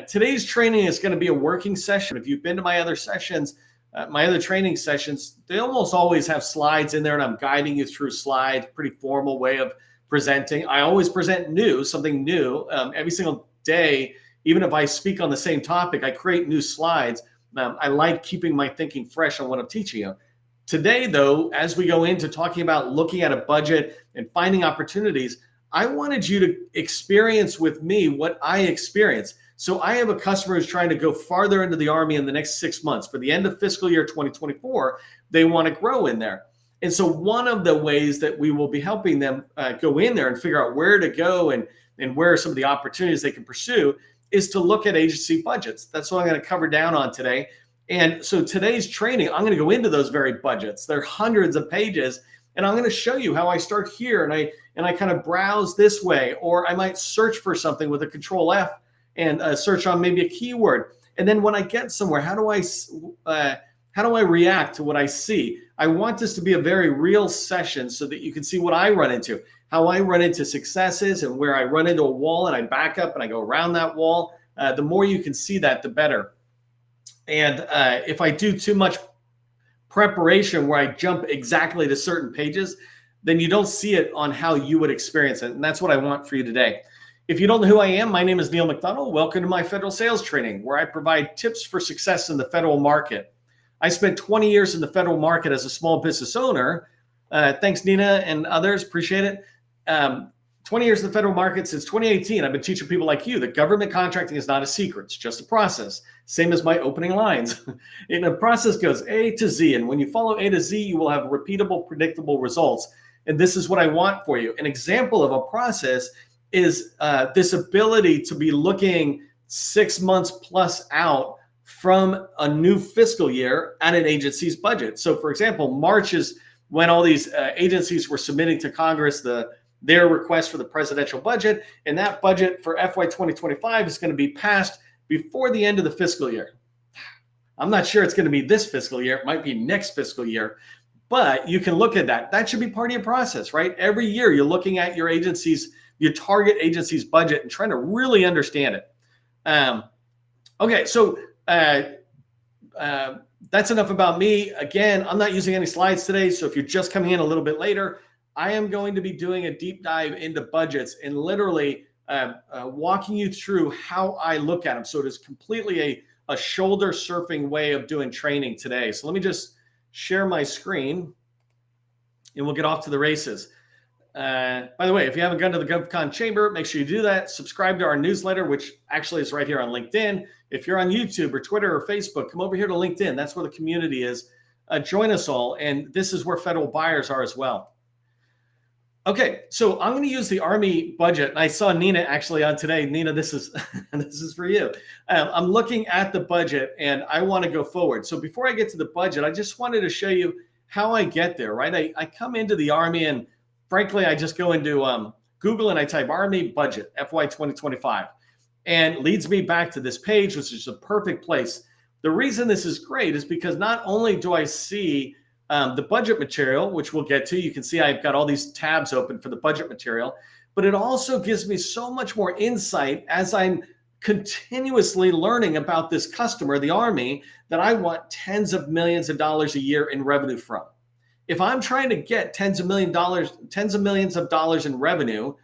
Today's training is going to be a working session. If you've been to my other sessions, my other training sessions, they almost always have slides in there, and I'm guiding you through slides, pretty formal way of presenting. I always present something new every single day. Even if I speak on the same topic, I create new slides. I like keeping my thinking fresh on what I'm teaching you. Today, though, as we go into talking about looking at a budget and finding opportunities, I wanted you to experience with me what I experience. So I have a customer who's trying to go farther into the Army in the next 6 months. For the end of fiscal year 2024, they want to grow in there. And so one of the ways that we will be helping them go in there and figure out where to go and where are some of the opportunities they can pursue is to look at agency budgets. That's what I'm going to cover down on today. And so today's training, I'm going to go into those very budgets. They're hundreds of pages, and I'm going to show you how I start here and I kind of browse this way, or I might search for something with a Control F and search on maybe a keyword. And then when I get somewhere, how do I react to what I see? I want this to be a very real session so that you can see what I run into, how I run into successes, and where I run into a wall and I back up and I go around that wall. The more you can see that, the better. And if I do too much preparation where I jump exactly to certain pages, then you don't see it on how you would experience it. And that's what I want for you today. If you don't know who I am, my name is Neil McDonnell. Welcome to my federal sales training, where I provide tips for success in the federal market. I spent 20 years in the federal market as a small business owner. Thanks, Nina and others. Appreciate it. 20 years in the federal market since 2018. I've been teaching people like you that government contracting is not a secret. It's just a process. Same as my opening lines. And the process goes A to Z. And when you follow A to Z, you will have repeatable, predictable results. And this is what I want for you. An example of a process is this ability to be looking 6 months plus out from a new fiscal year at an agency's budget. So for example, March is when all these agencies were submitting to Congress their request for the presidential budget, and that budget for FY 2025 is going to be passed before the end of the fiscal year. I'm not sure it's going to be this fiscal year. It might be next fiscal year, but you can look at that. That should be part of your process, right? Every year you're looking at your target agency's budget and trying to really understand it. Okay, so that's enough about me. Again, I'm not using any slides today, so if you're just coming in a little bit later, I am going to be doing a deep dive into budgets and literally walking you through how I look at them. So it is completely a shoulder surfing way of doing training today. So let me just share my screen and we'll get off to the races. By the way, if you haven't gone to the GovCon chamber, make sure you do that. Subscribe to our newsletter, which actually is right here on LinkedIn. If you're on YouTube or Twitter or Facebook, come over here to LinkedIn. That's where the community is. Join us all. And this is where federal buyers are as well. Okay, so I'm going to use the Army budget. And I saw Nina actually on today. Nina, this is for you. I'm looking at the budget and I want to go forward. So before I get to the budget, I just wanted to show you how I get there, right? I come into the Army and frankly, I just go into Google and I type Army budget FY 2025 and leads me back to this page, which is a perfect place. The reason this is great is because not only do I see the budget material, which we'll get to. You can see I've got all these tabs open for the budget material, but it also gives me so much more insight as I'm continuously learning about this customer, the Army, that I want tens of millions of dollars a year in revenue from. If I'm trying to get tens of millions of dollars in revenue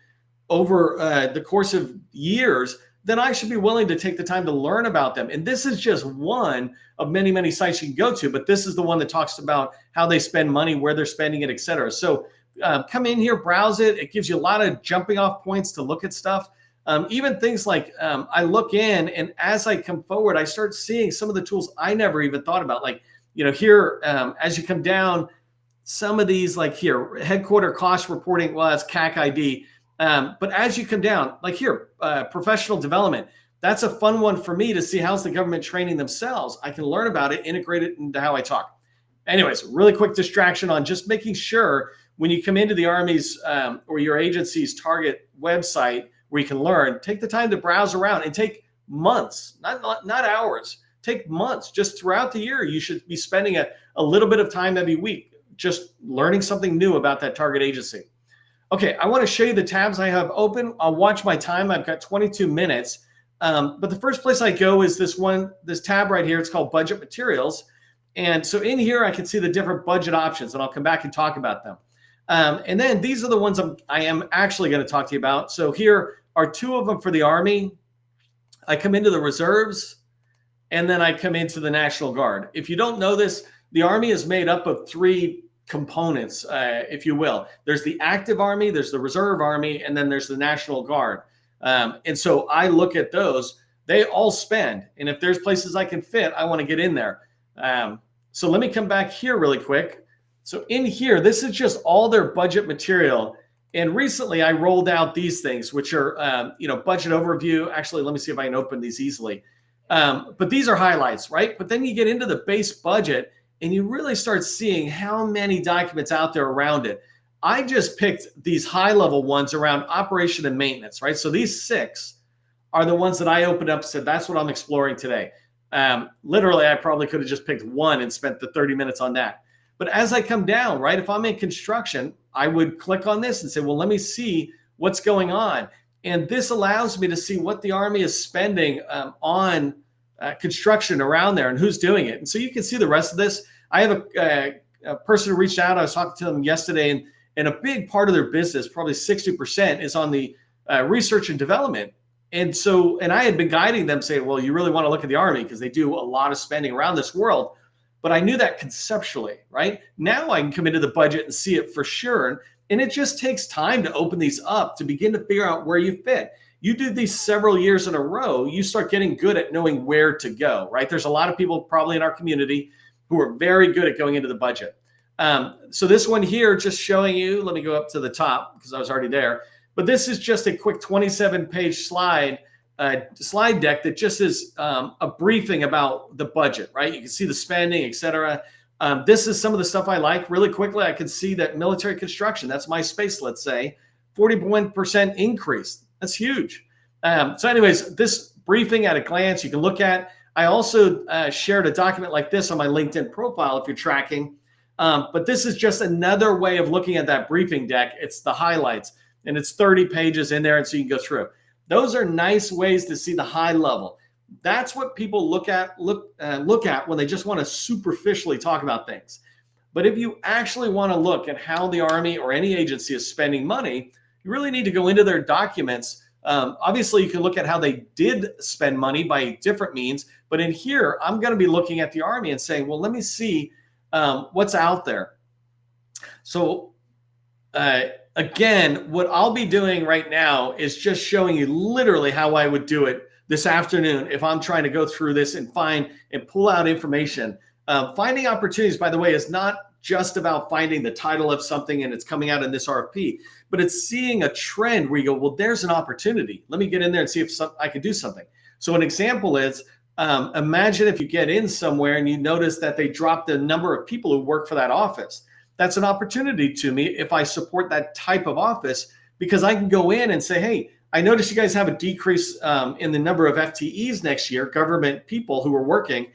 over the course of years, then I should be willing to take the time to learn about them. And this is just one of many, many sites you can go to, but this is the one that talks about how they spend money, where they're spending it, et cetera. So come in here, browse it. It gives you a lot of jumping off points to look at stuff. Even things like I look in and as I come forward, I start seeing some of the tools I never even thought about. Like, here, as you come down, some of these like here, headquarter cost reporting, well, that's CAC ID. But as you come down, like here, professional development, that's a fun one for me to see how's the government training themselves. I can learn about it, integrate it into how I talk. Anyways, really quick distraction on just making sure when you come into the Army's or your agency's target website where you can learn, take the time to browse around and take months, not hours, take months. Just throughout the year, you should be spending a little bit of time every week just learning something new about that target agency. Okay, I want to show you the tabs I have open. I'll watch my time. I've got 22 minutes. But the first place I go is this tab right here. It's called Budget Materials. And so in here, I can see the different budget options, and I'll come back and talk about them. And then these are the ones I am actually going to talk to you about. So here are 2 of them for the Army. I come into the reserves, and then I come into the National Guard. If you don't know this, the Army is made up of 3 components, if you will. There's the active Army, there's the Reserve Army, and then there's the National Guard. And so I look at those. They all spend. And if there's places I can fit, I want to get in there. So let me come back here really quick. So in here, this is just all their budget material. And recently I rolled out these things, which are, budget overview. Actually, let me see if I can open these easily. But these are highlights, right? But then you get into the base budget and you really start seeing how many documents out there around it. I just picked these high level ones around operation and maintenance, right? So these 6 are the ones that I opened up and said, that's what I'm exploring today. Literally, I probably could have just picked one and spent the 30 minutes on that. But as I come down, right, if I'm in construction, I would click on this and say, well, let me see what's going on. And this allows me to see what the Army is spending on construction around there and who's doing it. And so you can see the rest of this. I have a person who reached out. I was talking to them yesterday, and a big part of their business, probably 60%, is on the research and development. And I had been guiding them saying, well, you really want to look at the Army because they do a lot of spending around this world. But I knew that conceptually, right? Now I can come into the budget and see it for sure. And it just takes time to open these up to begin to figure out where you fit. You do these several years in a row, you start getting good at knowing where to go, right? There's a lot of people probably in our community who are very good at going into the budget. So this one here, just showing you, let me go up to the top because I was already there. But this is just a quick 27-page slide deck that just is a briefing about the budget, right? You can see the spending, et cetera. This is some of the stuff I like. Really quickly, I can see that military construction, that's my space, let's say, 41% increase. That's huge. So anyways, this briefing at a glance you can look at. I also shared a document like this on my LinkedIn profile if you're tracking. But this is just another way of looking at that briefing deck. It's the highlights, and it's 30 pages in there, and so you can go through. Those are nice ways to see the high level. That's what people look at when they just want to superficially talk about things. But if you actually want to look at how the Army or any agency is spending money, you really need to go into their documents. Obviously, you can look at how they did spend money by different means. But in here, I'm going to be looking at the Army and saying, well, let me see what's out there. So again, what I'll be doing right now is just showing you literally how I would do it this afternoon if I'm trying to go through this and find and pull out information. Finding opportunities, by the way, is not just about finding the title of something and it's coming out in this RFP, but it's seeing a trend where you go, well, there's an opportunity. Let me get in there and see if I can do something. So an example is, imagine if you get in somewhere and you notice that they dropped the number of people who work for that office. That's an opportunity to me if I support that type of office, because I can go in and say, hey, I noticed you guys have a decrease in the number of FTEs next year, government people who are working.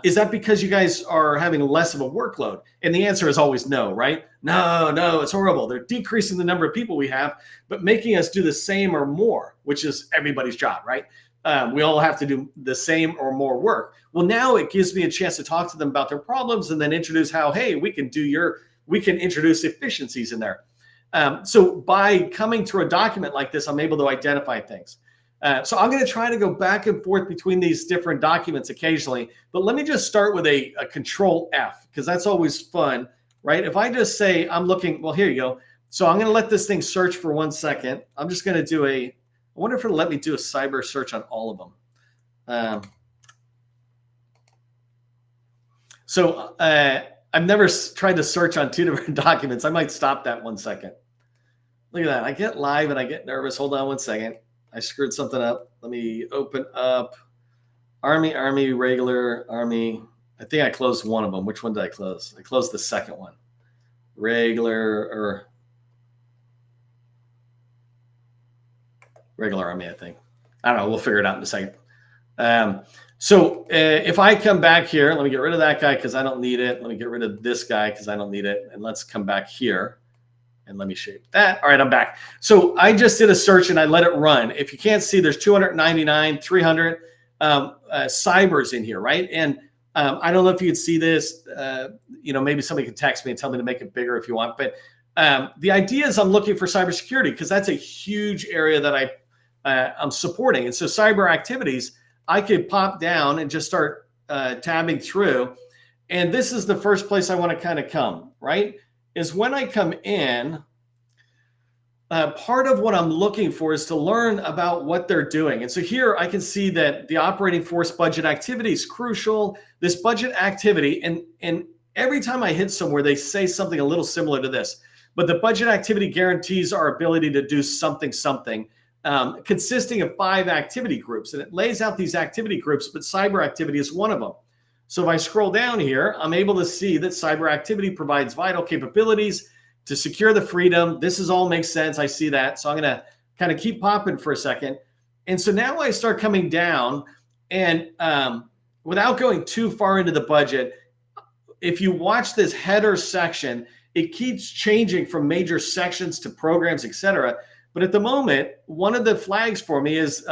Is that because you guys are having less of a workload? And the answer is always no, right? No, it's horrible. They're decreasing the number of people we have, but making us do the same or more, which is everybody's job, right? We all have to do the same or more work. Well, now it gives me a chance to talk to them about their problems and then introduce how, hey, we can introduce efficiencies in there. So by coming through a document like this, I'm able to identify things. So I'm going to try to go back and forth between these different documents occasionally, but let me just start with a Control F, because that's always fun, right? If I just say I'm looking, well, here you go. So I'm going to let this thing search for 1 second. I'm just going to do I wonder if it'll let me do a cyber search on all of them. So I've never tried to search on 2 different documents. I might stop that 1 second. Look at that. I get live and I get nervous. Hold on 1 second. I screwed something up. Let me open up Army, regular, Army. I think I closed one of them. Which one did I close? I closed the second one. Regular Army, I think. I don't know. We'll figure it out in a second. So if I come back here, let me get rid of that guy because I don't need it. Let me get rid of this guy because I don't need it. And let's come back here. And let me shape that. All right, I'm back. So I just did a search and I let it run. If you can't see, there's 299, 300 cybers in here, right? And I don't know if you can see this. Maybe somebody can text me and tell me to make it bigger if you want. But the idea is I'm looking for cybersecurity because that's a huge area that I'm supporting. And so cyber activities, I could pop down and just start tabbing through. And this is the first place I want to kind of come, right? Is when I come in, part of what I'm looking for is to learn about what they're doing. And so here I can see that the operating force budget activity is crucial. This budget activity, and every time I hit somewhere, they say something a little similar to this. But the budget activity guarantees our ability to do something, consisting of 5 activity groups. And it lays out these activity groups, but cyber activity is one of them. So if I scroll down here, I'm able to see that cyber activity provides vital capabilities to secure the freedom. This is all makes sense. I see that. So I'm going to kind of keep popping for a second. And so now I start coming down, and without going too far into the budget, if you watch this header section, it keeps changing from major sections to programs, etc. But at the moment, one of the flags for me is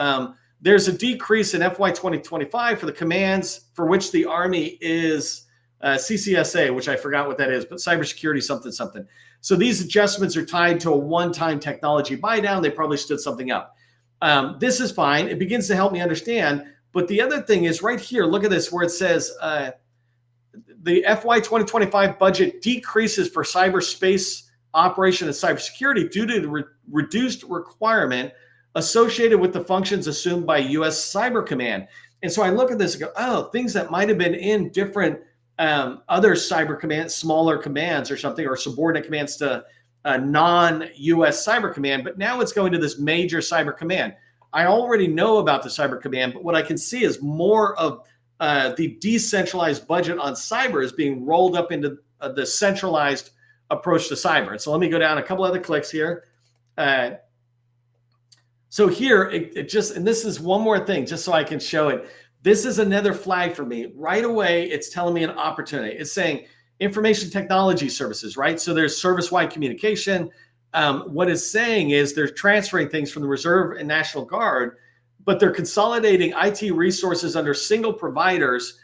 there's a decrease in FY 2025 for the commands for which the Army is CCSA, which I forgot what that is, but cybersecurity something. So these adjustments are tied to a one-time technology buy down. They probably stood something up. This is fine. It begins to help me understand. But the other thing is right here, look at this where it says the FY 2025 budget decreases for cyberspace operation and cybersecurity due to the reduced requirement associated with the functions assumed by U.S. Cyber Command. And so I look at this and go, oh, things that might have been in different other cyber commands, smaller commands or something, or subordinate commands to non-U.S. Cyber Command, but now it's going to this major cyber command. I already know about the cyber command, but what I can see is more of the decentralized budget on cyber is being rolled up into the centralized approach to cyber. And so let me go down a couple other clicks here. So here, it just, and this is one more thing, just so I can show it. This is another flag for me. Right away, it's telling me an opportunity. It's saying information technology services, right? So there's service-wide communication. What it's saying is they're transferring things from the Reserve and National Guard, but they're consolidating IT resources under single providers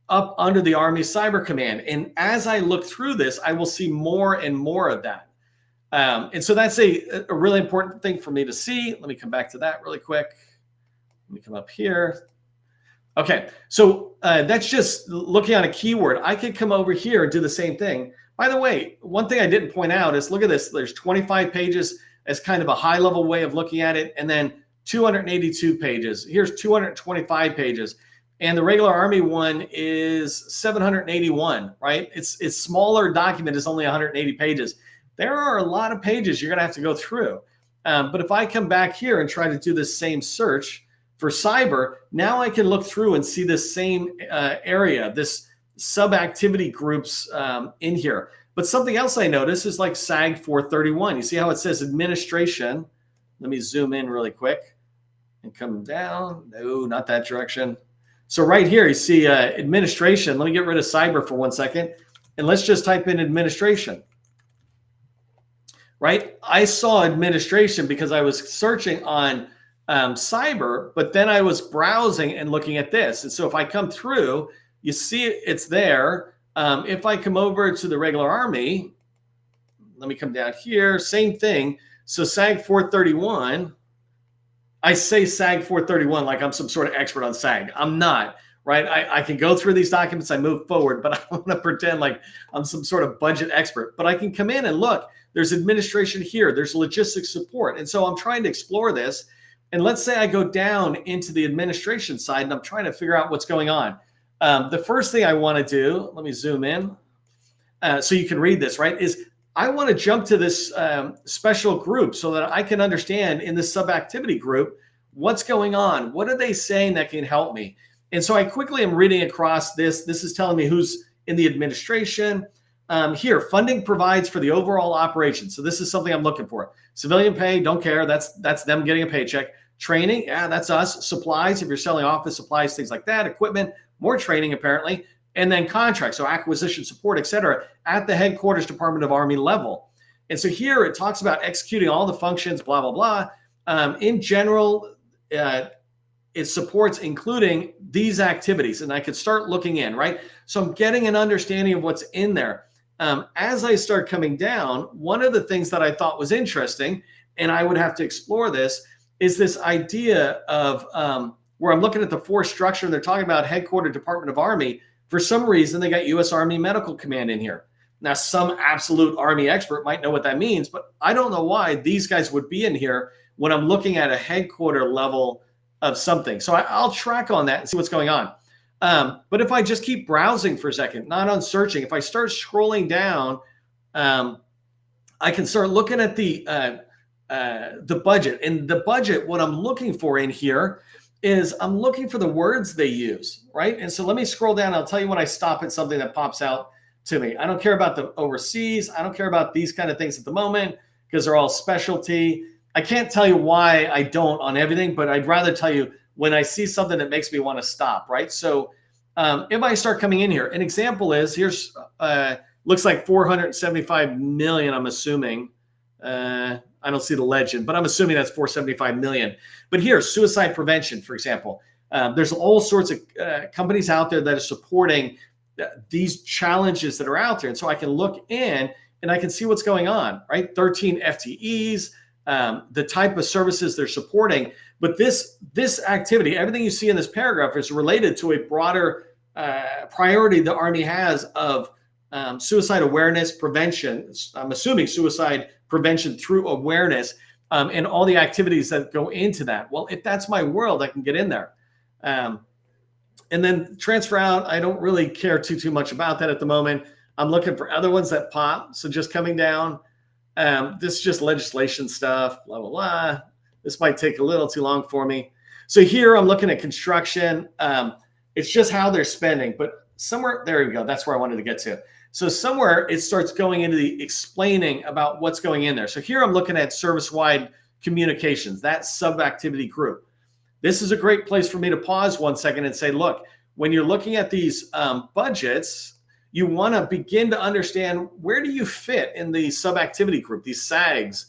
up under the Army Cyber Command. And as I look through this, I will see more and more of that. And so that's a really important thing for me to see. Let me come back to that really quick. Let me come up here. Okay, so that's just looking at a keyword. I could come over here and do the same thing. By the way, one thing I didn't point out is look at this. There's 25 pages as kind of a high level way of looking at it, and then 282 pages. Here's 225 pages. And the regular Army one is 781, right? Its smaller document is only 180 pages. There are a lot of pages you're going to have to go through. But if I come back here and try to do this same search for cyber, now I can look through and see this same area, this sub-activity groups in here. But something else I notice is like SAG 431. You see how it says administration? Let me zoom in really quick and come down. No, not that direction. So right here, you see administration. Let me get rid of cyber for 1 second. And let's just type in administration. Right? I saw administration because I was searching on cyber, but then I was browsing and looking at this. And so if I come through, you see it's there. If I come over to the regular Army, let me come down here, same thing. So SAG 431, I say SAG 431 like I'm some sort of expert on SAG. I'm not, right? I can go through these documents, I move forward, but I don't want to pretend like I'm some sort of budget expert. But I can come in and look, there's administration here, there's logistics support. And so I'm trying to explore this. And let's say I go down into the administration side and I'm trying to figure out what's going on. The first thing I want to do, let me zoom in so you can read this, right, is I want to jump to this special group so that I can understand in this sub-activity group what's going on. What are they saying that can help me? And so I quickly am reading across this. This is telling me who's in the administration. Here, funding provides for the overall operation. So this is something I'm looking for. Civilian pay, don't care. That's them getting a paycheck. Training, yeah, that's us. Supplies, if you're selling office supplies, things like that. Equipment, more training apparently. And then contracts, so acquisition support, et cetera, at the headquarters Department of Army level. And so here it talks about executing all the functions, blah, blah, blah. In general, it supports including these activities, and I could start looking in, right? So I'm getting an understanding of what's in there. As I start coming down, one of the things that I thought was interesting, and I would have to explore this, is this idea of where I'm looking at the force structure, and they're talking about headquartered Department of Army. For some reason, they got U.S. Army Medical Command in here. Now, some absolute Army expert might know what that means, but I don't know why these guys would be in here when I'm looking at a headquarter level of something. So I'll track on that and see what's going on. But if I just keep browsing for a second, not on searching, if I start scrolling down, I can start looking at the budget. And the budget, what I'm looking for in here is I'm looking for the words they use, right? And so let me scroll down. I'll tell you when I stop at something that pops out to me. I don't care about the overseas. I don't care about these kind of things at the moment because they're all specialty. I can't tell you why I don't on everything, but I'd rather tell you when I see something that makes me want to stop, right? So if I start coming in here, an example is here's, looks like 475 million, I'm assuming. I don't see the legend, but I'm assuming that's 475 million. But here, suicide prevention, for example. There's all sorts of companies out there that are supporting these challenges that are out there. And so I can look in and I can see what's going on, right? 13 FTEs, the type of services they're supporting. But this activity, everything you see in this paragraph is related to a broader priority the Army has of suicide awareness prevention. I'm assuming suicide prevention through awareness and all the activities that go into that. Well, if that's my world, I can get in there. And then transfer out, I don't really care too much about that at the moment. I'm looking for other ones that pop. So just coming down, this is just legislation stuff, blah, blah, blah. This might take a little too long for me. So here I'm looking at construction. It's just how they're spending, but somewhere, there we go. That's where I wanted to get to. So somewhere it starts going into the explaining about what's going in there. So here I'm looking at service-wide communications, that sub-activity group. This is a great place for me to pause 1 second and say, look, when you're looking at these budgets, you want to begin to understand where do you fit in the sub-activity group, these SAGs.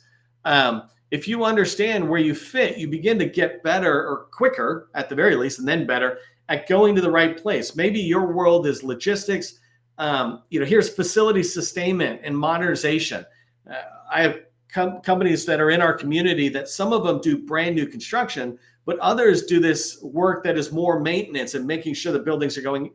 If you understand where you fit, you begin to get better or quicker, at the very least, and then better at going to the right place. Maybe your world is logistics. Here's facility sustainment and modernization. I have companies that are in our community that some of them do brand new construction, but others do this work that is more maintenance and making sure the buildings are going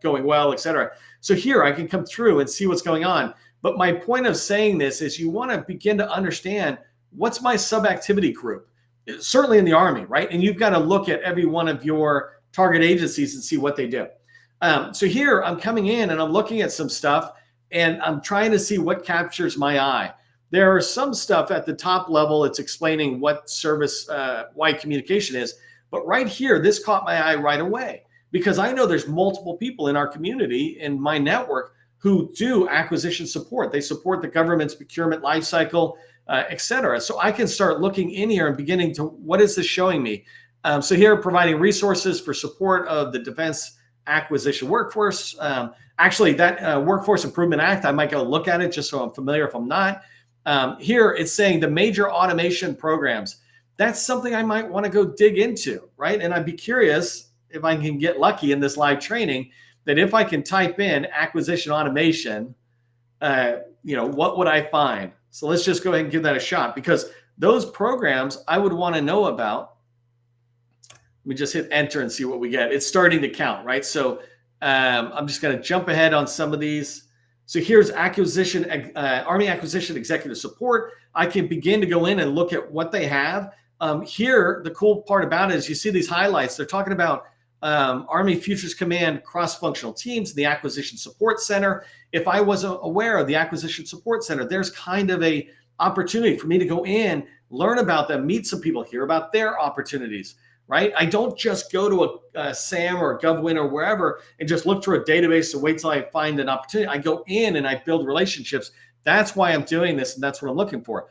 well, et cetera. So here I can come through and see what's going on. But my point of saying this is you want to begin to understand what's my sub-activity group, certainly in the Army, right? And you've got to look at every one of your target agencies and see what they do. So here I'm coming in and I'm looking at some stuff and I'm trying to see what captures my eye. There are some stuff at the top level. It's explaining what service-wide communication is. But right here, this caught my eye right away because I know there's multiple people in our community, in my network, who do acquisition support. They support the government's procurement lifecycle, et cetera. So I can start looking in here and beginning to, what is this showing me? So here, providing resources for support of the defense acquisition workforce. Actually, that Workforce Improvement Act, I might go look at it just so I'm familiar if I'm not. Here it's saying the major automation programs. That's something I might want to go dig into, right? And I'd be curious if I can get lucky in this live training that if I can type in acquisition automation, what would I find? So let's just go ahead and give that a shot because those programs I would want to know about. Let me just hit enter and see what we get. It's starting to count, right? So I'm just going to jump ahead on some of these. So here's Army Acquisition Executive Support. I can begin to go in and look at what they have. Here, the cool part about it is you see these highlights. They're talking about Army Futures Command cross-functional teams, the Acquisition Support Center. If I wasn't aware of the Acquisition Support Center, there's kind of a opportunity for me to go in, learn about them, meet some people, hear about their opportunities. Right? I don't just go to a SAM or a GovWin or wherever and just look through a database and wait till I find an opportunity. I go in and I build relationships. That's why I'm doing this, and that's what I'm looking for.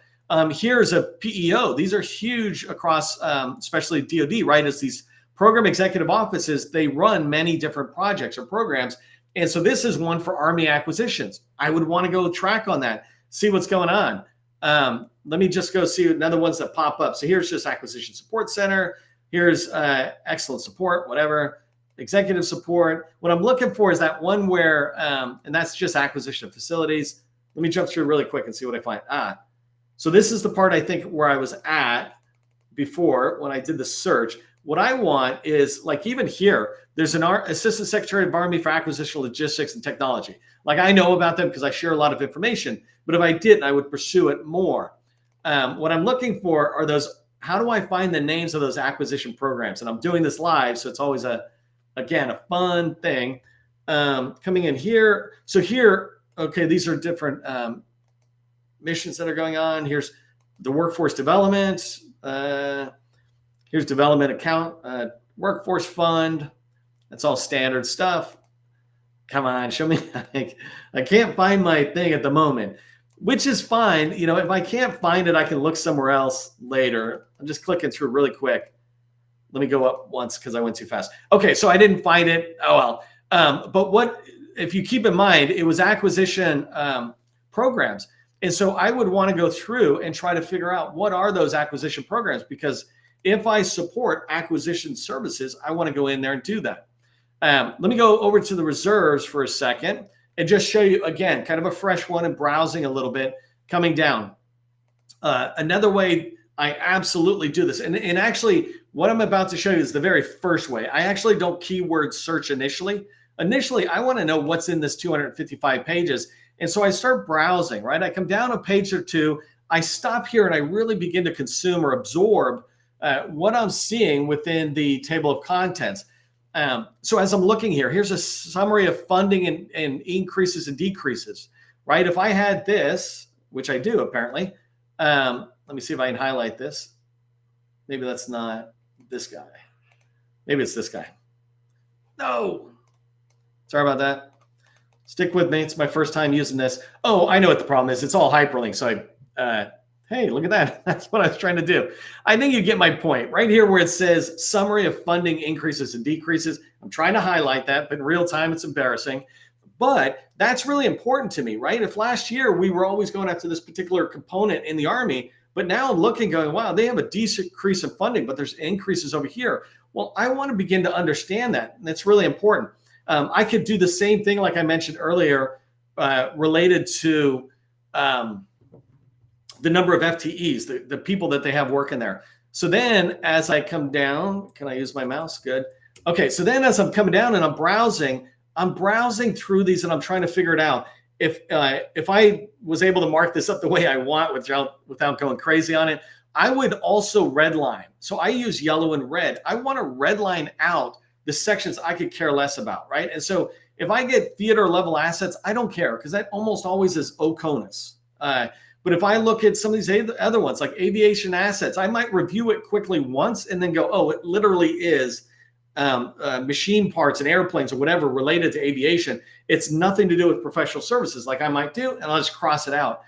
Here's a PEO. These are huge across, especially DoD, right? As these program executive offices, they run many different projects or programs. And so this is one for Army acquisitions. I would want to go track on that, see what's going on. Let me just go see another ones that pop up. So here's just Acquisition Support Center. Here's Excellent Support, whatever, Executive Support. What I'm looking for is that one where, and that's just Acquisition of Facilities. Let me jump through really quick and see what I find. So this is the part I think where I was at before when I did the search. What I want is, like, even here, there's an Assistant Secretary of Army for Acquisition, Logistics, and Technology. Like, I know about them because I share a lot of information, but if I didn't, I would pursue it more. What I'm looking for are those, how do I find the names of those acquisition programs? And I'm doing this live, so it's always again, a fun thing. Coming in here. So here, okay, these are different missions that are going on. Here's the workforce development. Here's development account, workforce fund. That's all standard stuff. Come on, show me. I can't find my thing at the moment, which is fine. You know, if I can't find it, I can look somewhere else later. I'm just clicking through really quick. Let me go up once because I went too fast. Okay, so I didn't find it. Oh, well. But what, if you keep in mind, it was acquisition programs. And so I would want to go through and try to figure out what are those acquisition programs, because if I support acquisition services, I want to go in there and do that. Let me go over to the reserves for a second and just show you, again, kind of a fresh one and browsing a little bit, coming down. Another way I absolutely do this, and actually what I'm about to show you is the very first way. I actually don't keyword search initially. Initially, I want to know what's in this 255 pages. And so I start browsing, right? I come down a page or two, I stop here and I really begin to consume or absorb what I'm seeing within the table of contents. So as I'm looking here, here's a summary of funding and increases and decreases, right? If I had this, which I do apparently, let me see if I can highlight this. Maybe that's not this guy. Maybe it's this guy. No, sorry about that. Stick with me. It's my first time using this. Oh, I know what the problem is. It's all hyperlinked. So hey, look at that. That's what I was trying to do. I think you get my point. Right here where it says summary of funding increases and decreases. I'm trying to highlight that, but in real time, it's embarrassing. But that's really important to me, right? If last year we were always going after this particular component in the Army, but now I'm looking going, wow, they have a decrease in funding, but there's increases over here. Well, I want to begin to understand that. And that's really important. I could do the same thing, like I mentioned earlier, related to the number of FTEs, the people that they have working there. So then as I come down, can I use my mouse? Good. Okay, so then as I'm coming down and I'm browsing through these and I'm trying to figure it out. If I was able to mark this up the way I want without going crazy on it, I would also redline. So I use yellow and red. I want to redline out the sections I could care less about, right? And so if I get theater level assets, I don't care because that almost always is OCONUS. But if I look at some of these other ones like aviation assets, I might review it quickly once and then go, oh, it literally is machine parts and airplanes or whatever related to aviation. It's nothing to do with professional services like I might do, and I'll just cross it out.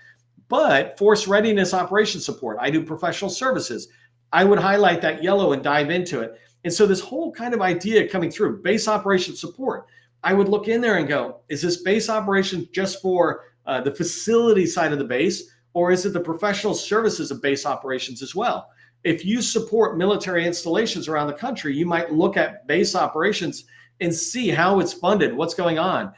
But force readiness operation support, I do professional services. I would highlight that yellow and dive into it. And so this whole kind of idea coming through, base operation support, I would look in there and go, is this base operation just for the facility side of the base, or is it the professional services of base operations as well? If you support military installations around the country, you might look at base operations and see how it's funded, what's going on.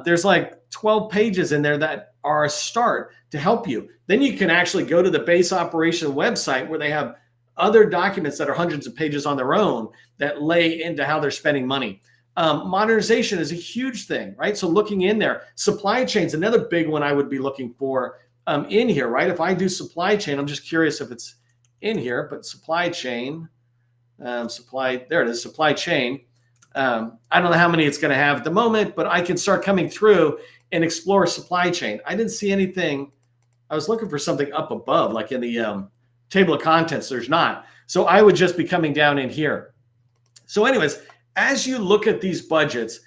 There's like 12 pages in there that are a start to help you. Then you can actually go to the base operation website where they have other documents that are hundreds of pages on their own that lay into how they're spending money. Modernization is a huge thing, right? So looking in there, supply chains, another big one I would be looking for in here, right? If I do supply chain, I'm just curious if it's in here, but supply chain, there it is, supply chain. I don't know how many it's going to have at the moment, but I can start coming through and explore supply chain. I didn't see anything. I was looking for something up above, like in the table of contents. There's not. So I would just be coming down in here. So anyways, as you look at these budgets,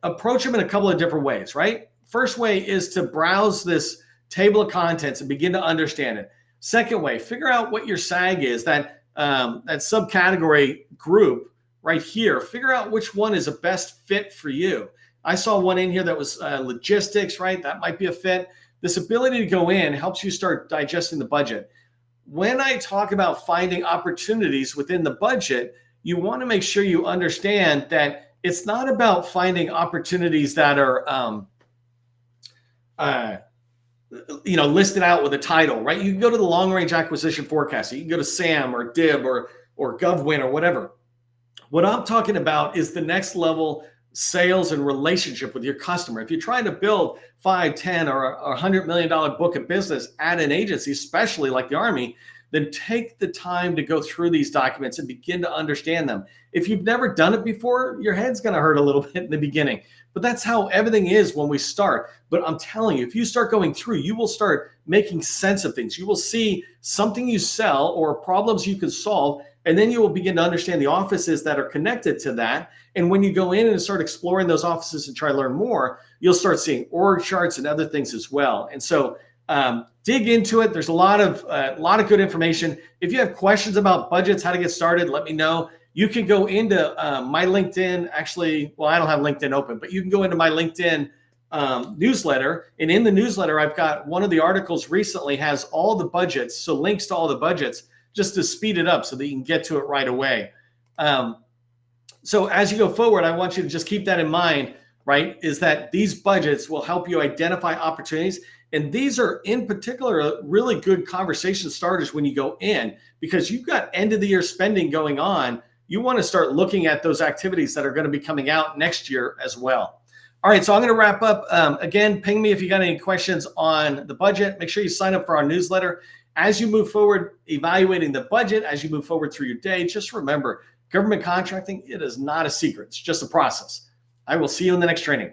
approach them in a couple of different ways, right? First way is to browse this table of contents and begin to understand it. Second way, figure out what your SAG is, that subcategory group right here. Figure out which one is a best fit for you. I saw one in here that was logistics, right? That might be a fit. this ability to go in helps you start digesting the budget. When I talk about finding opportunities within the budget, you want to make sure you understand that it's not about finding opportunities that are listed out with a title, right? You can go to the long range acquisition forecast. You can go to SAM or DIB or GovWin or whatever. What I'm talking about is the next level sales and relationship with your customer. If you're trying to build 5, 10, or $100 million book of business at an agency, especially like the Army, then take the time to go through these documents and begin to understand them. If you've never done it before, your head's going to hurt a little bit in the beginning, but that's how everything is when we start. But I'm telling you, if you start going through, you will start making sense of things. You will see something you sell or problems you can solve, and then you will begin to understand the offices that are connected to that. And when you go in and start exploring those offices and try to learn more, you'll start seeing org charts and other things as well. And so dig into it. There's a lot of good information. If you have questions about budgets, how to get started, let me know. You can go into my LinkedIn. Actually, well, I don't have LinkedIn open, but you can go into my LinkedIn newsletter. And in the newsletter, I've got one of the articles recently has all the budgets. So links to all the budgets just to speed it up so that you can get to it right away. So as you go forward, I want you to just keep that in mind, right? Is that these budgets will help you identify opportunities. And these are in particular really good conversation starters when you go in, because you've got end of the year spending going on. You want to start looking at those activities that are going to be coming out next year as well. All right, so I'm going to wrap up. Again, ping me if you got any questions on the budget. Make sure you sign up for our newsletter. As you move forward, evaluating the budget, as you move forward through your day, just remember, government contracting, it is not a secret. It's just a process. I will see you in the next training.